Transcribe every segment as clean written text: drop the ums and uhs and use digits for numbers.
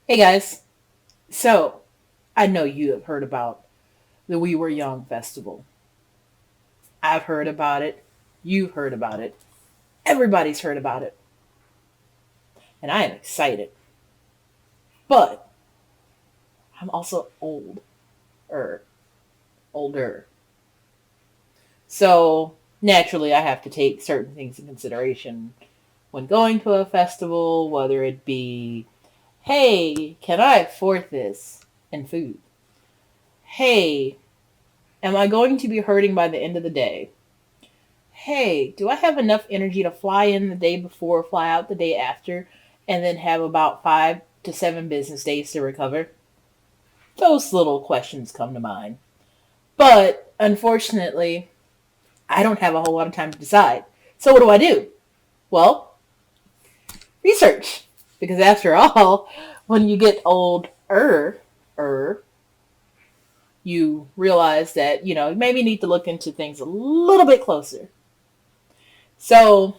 Hey guys, so I know you have heard about the We Were Young festival. I've heard about it. You've heard about it. Everybody's heard about it. And I am excited. But I'm also er, older. So naturally, I have to take certain things in consideration when going to a festival, whether it be, hey, can I afford this? And food. Hey, am I going to be hurting by the end of the day? Hey, do I have enough energy to fly in the day before, fly out the day after, and then have about 5 to 7 business days to recover? Those little questions come to mind. But unfortunately, I don't have a whole lot of time to decide. So what do I do? Well, research. Because after all, when you get older, you realize that, you maybe need to look into things a little bit closer. So,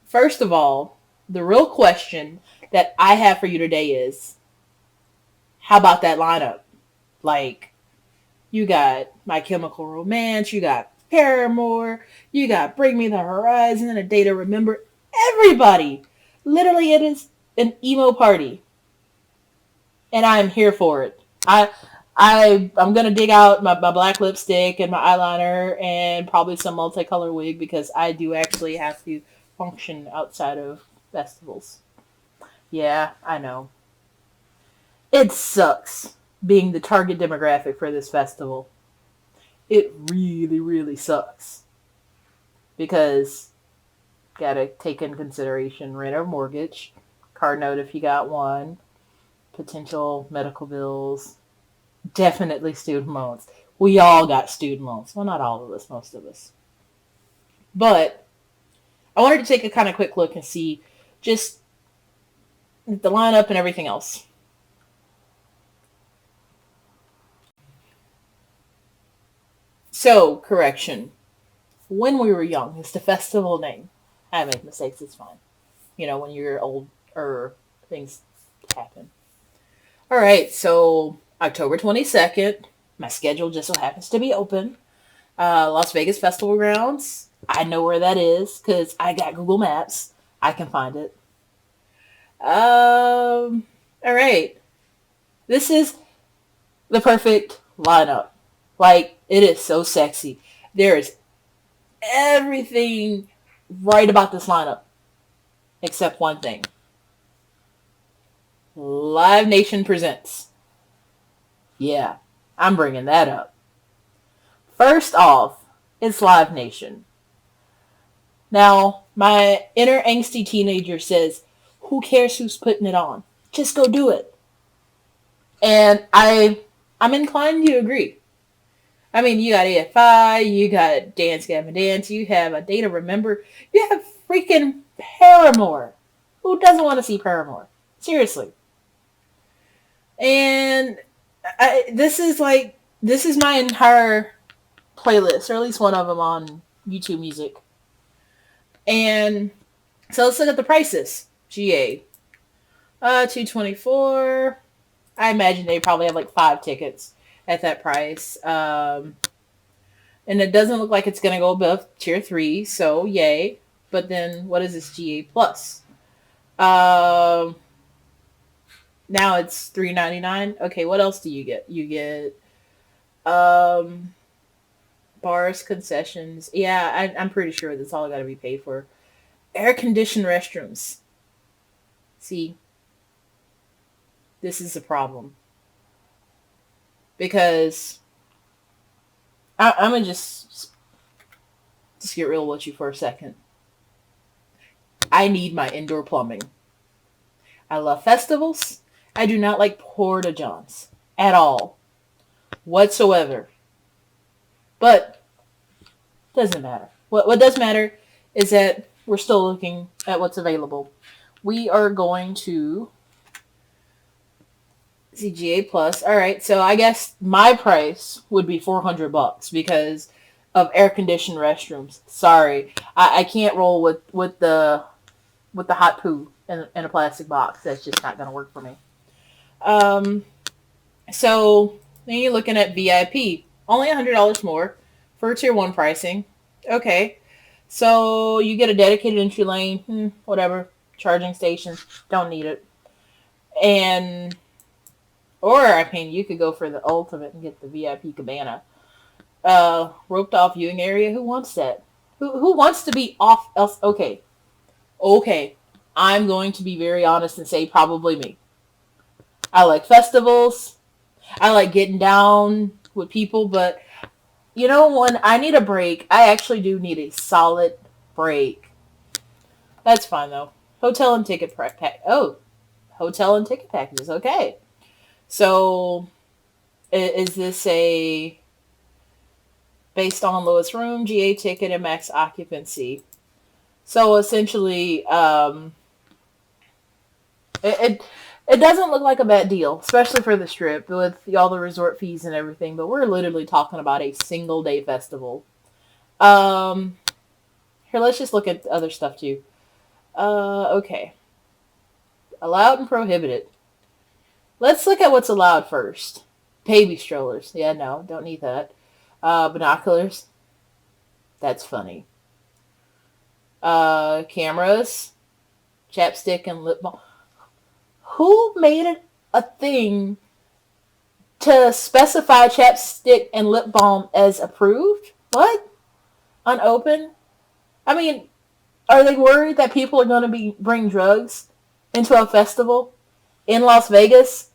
first of all, the real question that I have for you today is how about that lineup? Like, you got My Chemical Romance, you got Paramore, you got Bring Me the Horizon, and A Day to Remember. Everybody! Literally, it is an emo party, and I'm here for it. I'm gonna dig out my black lipstick and my eyeliner and probably some multicolor wig because I do actually have to function outside of festivals. Yeah, I know. It sucks being the target demographic for this festival. It really, really sucks because gotta take in consideration rent or mortgage, car note if you got one, potential medical bills, definitely student loans. We all got student loans. Well, not all of us, most of us. But I wanted to take a kind of quick look and see just the lineup and everything else. So, correction. When We Were Young is the festival name. I make mistakes, it's fine. When you're older, things happen. All right, so October 22nd, my schedule just so happens to be open. Las Vegas Festival Grounds. I know where that is because I got Google Maps. I can find it. All right. This is the perfect lineup. Like, it is so sexy. There is everything right about this lineup except one thing. Live Nation presents. Yeah, I'm bringing that up. First off, it's Live Nation. Now, my inner angsty teenager says, who cares who's putting it on? Just go do it. And I'm inclined to agree. I mean, you got AFI, you got Dance Gavin Dance, you have A Day to Remember, you have freaking Paramore. Who doesn't want to see Paramore? Seriously. And this is my entire playlist, or at least one of them on YouTube Music. And so let's look at the prices. GA, 224. I imagine they probably have like 5 tickets at that price. And it doesn't look like it's gonna go above tier 3, so yay. But then what is this GA plus? Um, Now it's 399. Okay, what else do you get? You get um bars, concessions. Yeah, I'm pretty sure that's all got to be paid for. Air conditioned restrooms. See, this is a problem because I'm gonna just get real with you for a second. I need my indoor plumbing. I love festivals. I do not like porta johns at all, whatsoever. But doesn't matter. What does matter is that we're still looking at what's available. We are going to CGA plus. All right, so I guess my price would be $400 because of air conditioned restrooms. Sorry, I can't roll with the hot poo in a plastic box. That's just not gonna work for me. Um, so then you're looking at VIP, only $100 more for tier one pricing. Okay, so you get a dedicated entry lane, whatever, charging station, don't need it, and or I mean you could go for the ultimate and get the VIP cabana, roped off viewing area. Who wants that? Who wants to be off? Else, okay. I'm going to be very honest and say probably me. I like festivals. I like getting down with people, but when I need a break, I actually do need a solid break. That's fine though. Hotel and ticket pack. Oh, hotel and ticket packages. Okay. So is this a based on lowest room, GA ticket, and max occupancy? So essentially, it it doesn't look like a bad deal, especially for the strip with all the resort fees and everything. But we're literally talking about a single day festival. Um, Here, let's just look at other stuff too. Okay, allowed and prohibited. Let's look at what's allowed first. Baby strollers. Yeah, no, don't need that. Binoculars. That's funny. Cameras, chapstick, and lip balm. Who made it a thing to specify chapstick and lip balm as approved? What? Unopened? I mean, are they worried that people are going to bring drugs into a festival in Las Vegas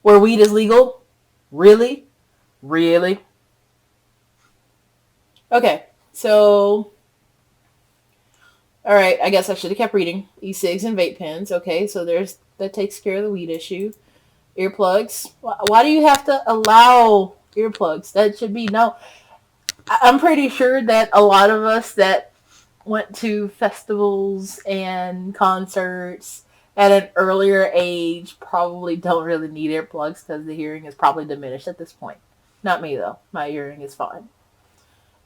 where weed is legal? Really? Really? Okay, so all right. I guess I should have kept reading. E-cigs and vape pens. Okay, so that takes care of the weed issue. Earplugs. Why do you have to allow earplugs? That should be no. I'm pretty sure that a lot of us that went to festivals and concerts at an earlier age probably don't really need earplugs because the hearing is probably diminished at this point. Not me though. My hearing is fine.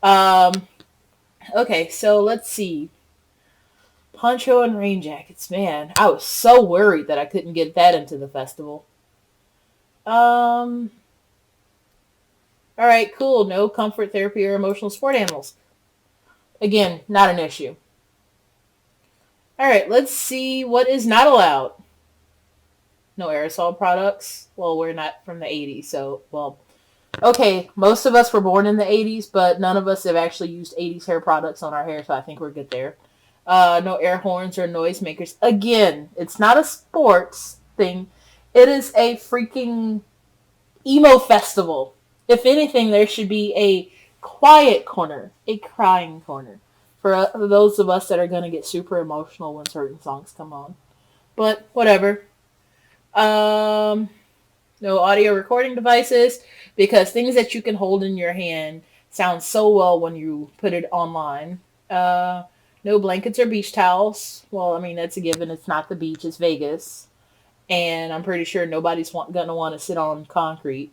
Um, okay, so let's see. Poncho and rain jackets. Man, I was so worried that I couldn't get that into the festival. Um, all right, cool. No comfort therapy or emotional support animals. Again, not an issue. All right, let's see what is not allowed. No aerosol products. Well, we're not from the 80s, so, well, okay, most of us were born in the 80s, but none of us have actually used 80s hair products on our hair, so I think we're good there. No air horns or noisemakers. Again, it's not a sports thing. It is a freaking emo festival. If anything, there should be a quiet corner, a crying corner for those of us that are going to get super emotional when certain songs come on. But whatever. Um, no audio recording devices because things that you can hold in your hand sound so well when you put it online. No blankets or beach towels. Well, I mean, that's a given. It's not the beach, it's Vegas. And I'm pretty sure nobody's going to want to sit on concrete.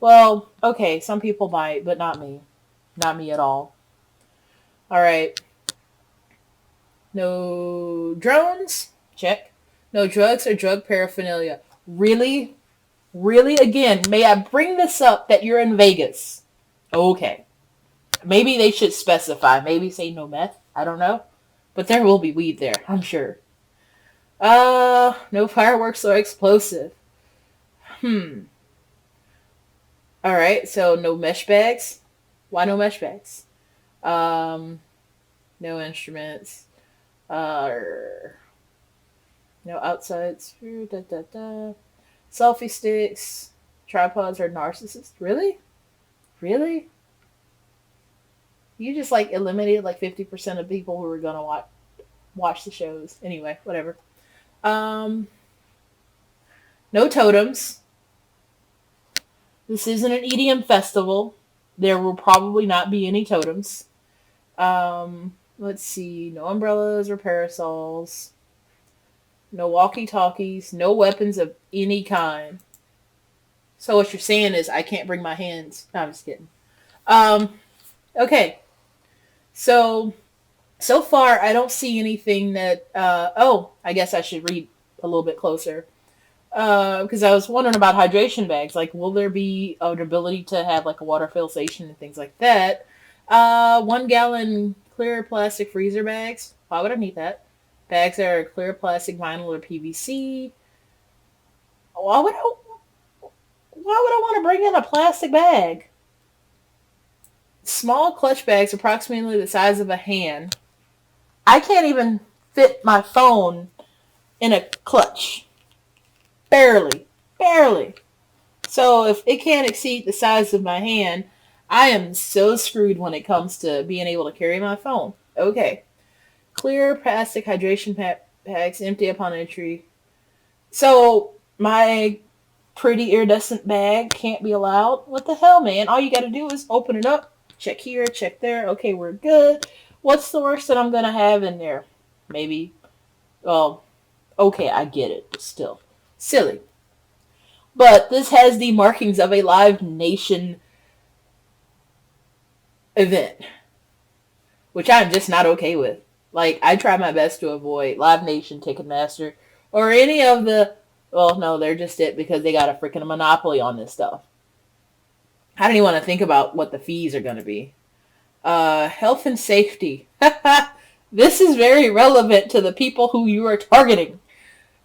Well, okay, some people might, but not me. Not me at all. All right. No drones? Check. No drugs or drug paraphernalia. Really? Really? Again, may I bring this up that you're in Vegas? Okay. Maybe they should specify. Maybe say no meth. I don't know. But there will be weed there, I'm sure. No fireworks or explosive. Alright, so no mesh bags. Why no mesh bags? Um, no instruments. Uh, no outsides. Da, da, da. Selfie sticks. Tripods or narcissists. Really? Really? You just like eliminated like 50% of people who were gonna watch the shows. Anyway, whatever. Um, no totems. This isn't an EDM festival. There will probably not be any totems. Let's see. No umbrellas or parasols. No walkie-talkies. No weapons of any kind. So what you're saying is I can't bring my hands. No, I'm just kidding. Um, okay. So far I don't see anything that. I guess I should read a little bit closer. Because I was wondering about hydration bags. Like, will there be an ability to have like a water fill station and things like that? 1 gallon clear plastic freezer bags. Why would I need that? Bags that are clear plastic, vinyl, or PVC. Why would I? Why would I want to bring in a plastic bag? Small clutch bags, approximately the size of a hand. I can't even fit my phone in a clutch. Barely. Barely. So if it can't exceed the size of my hand, I am so screwed when it comes to being able to carry my phone. Okay. Clear plastic hydration packs, empty upon entry. So my pretty iridescent bag can't be allowed? What the hell, man? All you gotta do is open it up, check here, check there. Okay, we're good. What's the worst that I'm gonna have in there? Maybe, well, okay, I get it, but still. Silly. But this has the markings of a Live Nation event, which I'm just not okay with. Like, I try my best to avoid Live Nation, Ticketmaster, or any of the. Well, no, they're just it because they got a freaking monopoly on this stuff. I don't even want to think about what the fees are going to be. Health and safety. This is very relevant to the people who you are targeting.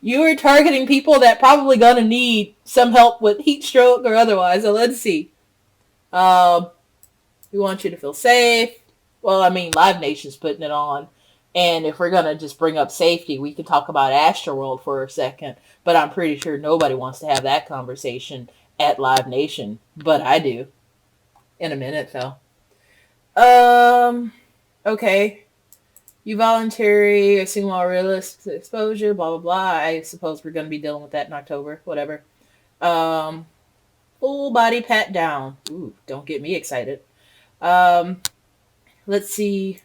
You are targeting people that probably going to need some help with heat stroke or otherwise. So let's see. We want you to feel safe. Well, I mean, Live Nation's putting it on. And if we're going to just bring up safety, we can talk about Astroworld for a second. But I'm pretty sure nobody wants to have that conversation at Live Nation. But I do. In a minute, though. Okay. You voluntary, assume all realistic exposure, blah, blah, blah. I suppose we're going to be dealing with that in October. Whatever. Full body pat down. Ooh, don't get me excited. Let's see.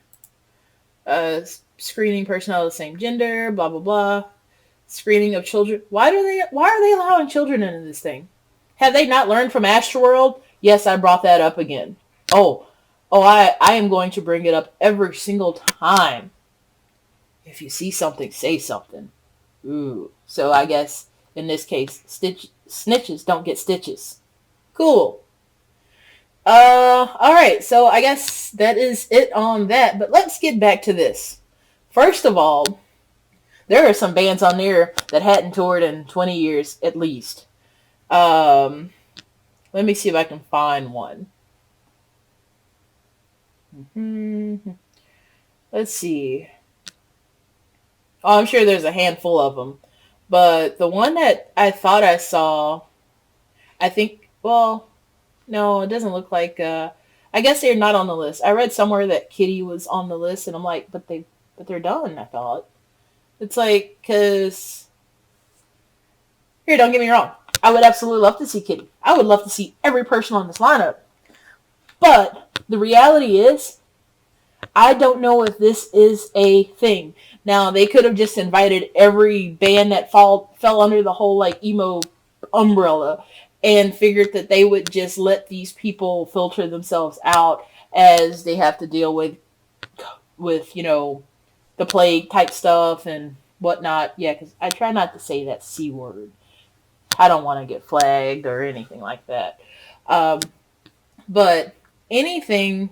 Screening personnel of the same gender, blah, blah, blah. Screening of children. Why are they allowing children into this thing? Have they not learned from Astroworld? Yes, I brought that up again. I am going to bring it up every single time. If you see something, say something. Ooh. So I guess, in this case, snitches don't get stitches. Cool. Alright, so I guess that is it on that. But let's get back to this. First of all, there are some bands on there that hadn't toured in 20 years at least. Let me see if I can find one. Let's see. Oh, I'm sure there's a handful of them. But the one that I thought I saw, I think, well, no, it doesn't look like, I guess they're not on the list. I read somewhere that Kitty was on the list, and I'm like, but they're done, I thought. It's like, because, here, don't get me wrong. I would absolutely love to see Kitty. I would love to see every person on this lineup. But the reality is, I don't know if this is a thing. Now, they could have just invited every band that fell under the whole, like, emo umbrella and figured that they would just let these people filter themselves out as they have to deal with the plague type stuff and whatnot. Yeah, because I try not to say that C word. I don't want to get flagged or anything like that. But anything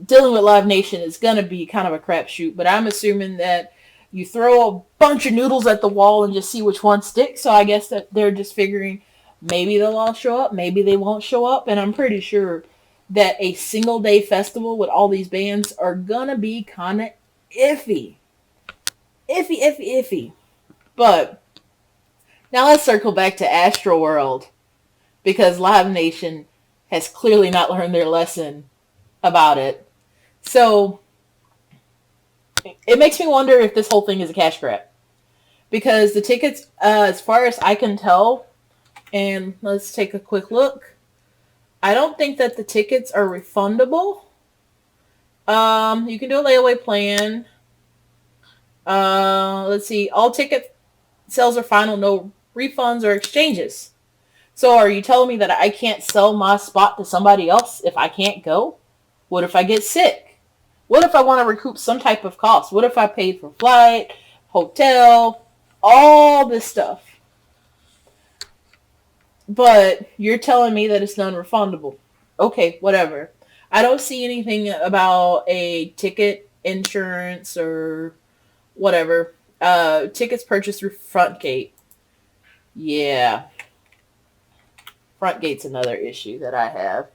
dealing with Live Nation is going to be kind of a crapshoot. But I'm assuming that you throw a bunch of noodles at the wall and just see which one sticks. So I guess that they're just figuring maybe they'll all show up, maybe they won't show up. And I'm pretty sure that a single day festival with all these bands are going to be kind of iffy. Iffy. But now let's circle back to Astroworld, because Live Nation has clearly not learned their lesson about it. So it makes me wonder if this whole thing is a cash grab. Because the tickets, as far as I can tell, and let's take a quick look, I don't think that the tickets are refundable. You can do a layaway plan. Let's see. All ticket sales are final, no refunds or exchanges. So are you telling me that I can't sell my spot to somebody else if I can't go? What if I get sick? What if I want to recoup some type of cost? What if I paid for flight, hotel, all this stuff. But you're telling me that it's non-refundable. Okay, whatever. I don't see anything about a ticket insurance or whatever. Tickets purchased through Front Gate. Yeah, Front Gate's another issue that I have.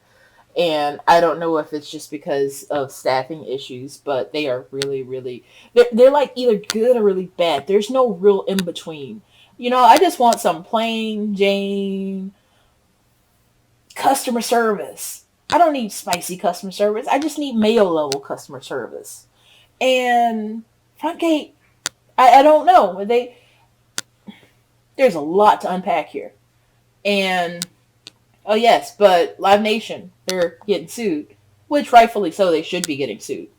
And I don't know if it's just because of staffing issues, but they are really, really, they're like either good or really bad. There's no real in between. I just want some plain Jane customer service. I don't need spicy customer service. I just need Mayo level customer service. And Frontgate, I don't know. There's a lot to unpack here. And oh yes, but Live Nation, they're getting sued, which rightfully so, they should be getting sued.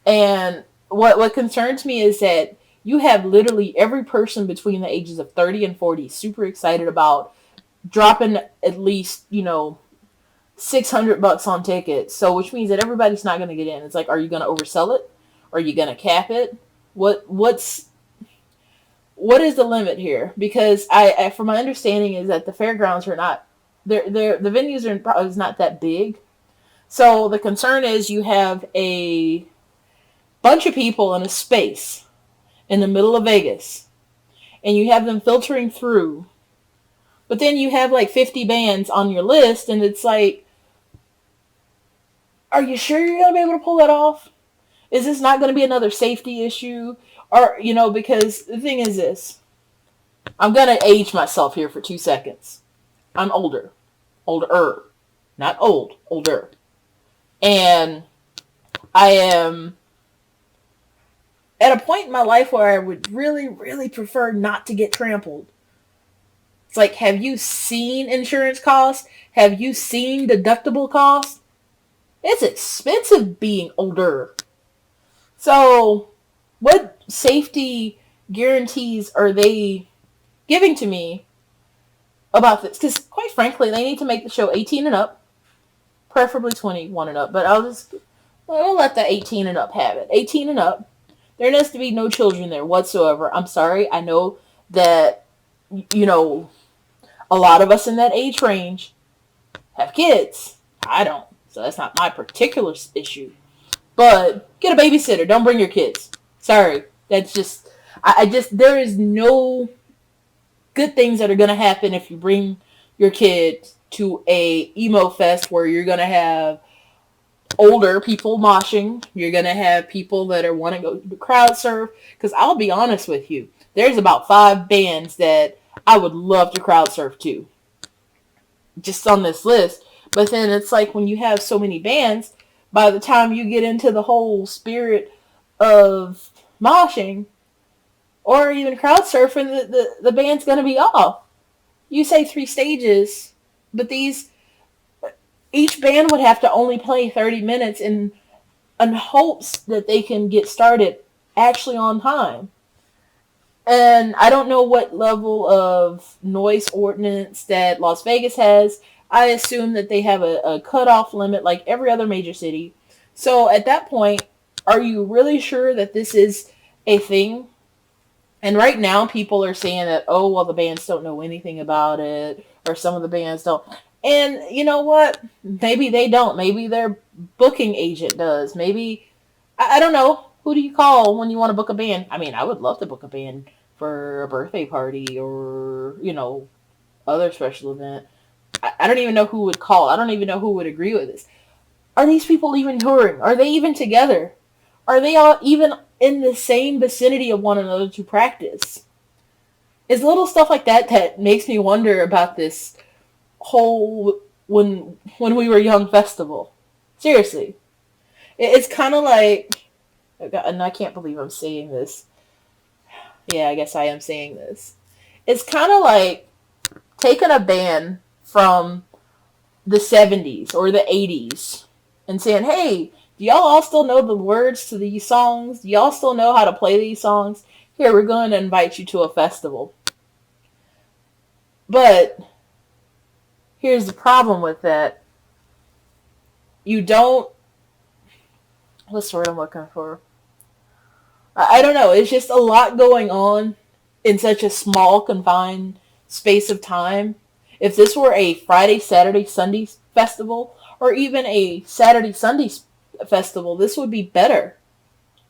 And what concerns me is that you have literally every person between the ages of 30 and 40 super excited about dropping at least, $600 on tickets. So which means that everybody's not going to get in. It's like, are you going to oversell it? Are you going to cap it? What is the limit here? Because from my understanding is that the fairgrounds are not, the venues are is not that big. So the concern is you have a bunch of people in a space in the middle of Vegas, and you have them filtering through. But then you have like 50 bands on your list, and it's like, are you sure you're going to be able to pull that off? Is this not going to be another safety issue? Or, because the thing is this. I'm going to age myself here for 2 seconds. I'm older. Older. Not old. Older. And I am at a point in my life where I would really, really prefer not to get trampled. It's like, have you seen insurance costs? Have you seen deductible costs? It's expensive being older. So, what safety guarantees are they giving to me about this? Because, quite frankly, they need to make the show 18 and up, preferably 21 and up, but I'll let the 18 and up have it. 18 and up. There needs to be no children there whatsoever. I'm sorry. I know that, a lot of us in that age range have kids. I don't. So that's not my particular issue. But get a babysitter. Don't bring your kids. Sorry. That's just, there is no good things that are going to happen if you bring your kid to a emo fest where you're going to have older people moshing. You're going to have people that are wanting to go to crowd surf. Because I'll be honest with you. There's about 5 bands that I would love to crowd surf to. Just on this list. But then it's like when you have so many bands, by the time you get into the whole spirit of moshing or even crowd surfing, the band's going to be off. You say 3 stages, but each band would have to only play 30 minutes in hopes that they can get started actually on time. And I don't know what level of noise ordinance that Las Vegas has. I assume that they have a cutoff limit like every other major city. So at that point, are you really sure that this is a thing? And right now, people are saying that, oh, well, the bands don't know anything about it, or some of the bands don't. And you know what? Maybe they don't. Maybe their booking agent does. Maybe, I don't know. Who do you call when you want to book a band? I mean, I would love to book a band for a birthday party or, other special event. I don't even know who would call. I don't even know who would agree with this. Are these people even touring? Are they even together? Are they all even in the same vicinity of one another to practice? It's little stuff like that that makes me wonder about this whole when we were young festival. Seriously. It's kind of like, and I can't believe I'm saying this. Yeah, I guess I am saying this. It's kind of like taking a band from the 70s or the 80s and saying, hey, do y'all all still know the words to these songs? Do y'all still know how to play these songs? Here, we're going to invite you to a festival. But here's the problem with that. You don't... What's the word I'm looking for? I don't know. It's just a lot going on in such a small, confined space of time. If this were a Friday, Saturday, Sunday festival, or even a Saturday, Sunday festival, this would be better.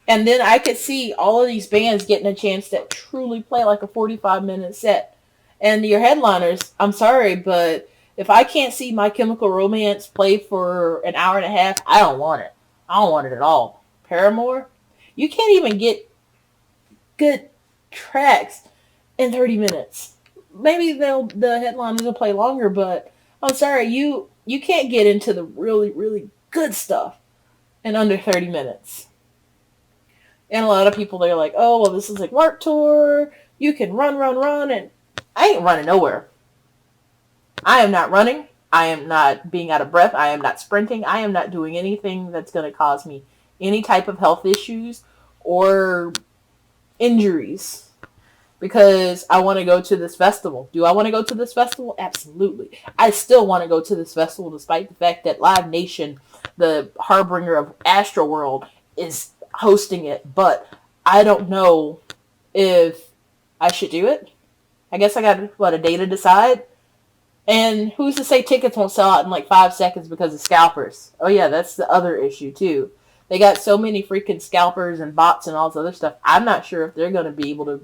And then I could see all of these bands getting a chance to truly play like a 45-minute set. And your headliners, I'm sorry, but if I can't see My Chemical Romance play for an hour and a half, I don't want it. I don't want it at all. Paramore, you can't even get good tracks in 30 minutes. Maybe the headliners will play longer, but I'm sorry, you can't get into the really, really good stuff in under 30 minutes. And a lot of people, they're like, oh, well, this is like Warped Tour. You can run, run, run. And I ain't running nowhere. I am not running. I am not being out of breath. I am not sprinting. I am not doing anything that's going to cause me any type of health issues or injuries because I want to go to this festival. Do I want to go to this festival? Absolutely. I still want to go to this festival despite the fact that Live Nation, the harbinger of Astroworld, is hosting it, but I don't know if I should do it. I guess I got, a day to decide. And who's to say tickets won't sell out in like 5 seconds because of scalpers? Oh yeah, that's the other issue too. They got so many freaking scalpers and bots and all this other stuff. I'm not sure if they're going to be able to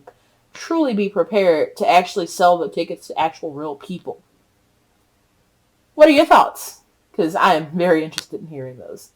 truly be prepared to actually sell the tickets to actual real people. What are your thoughts? Because I am very interested in hearing those.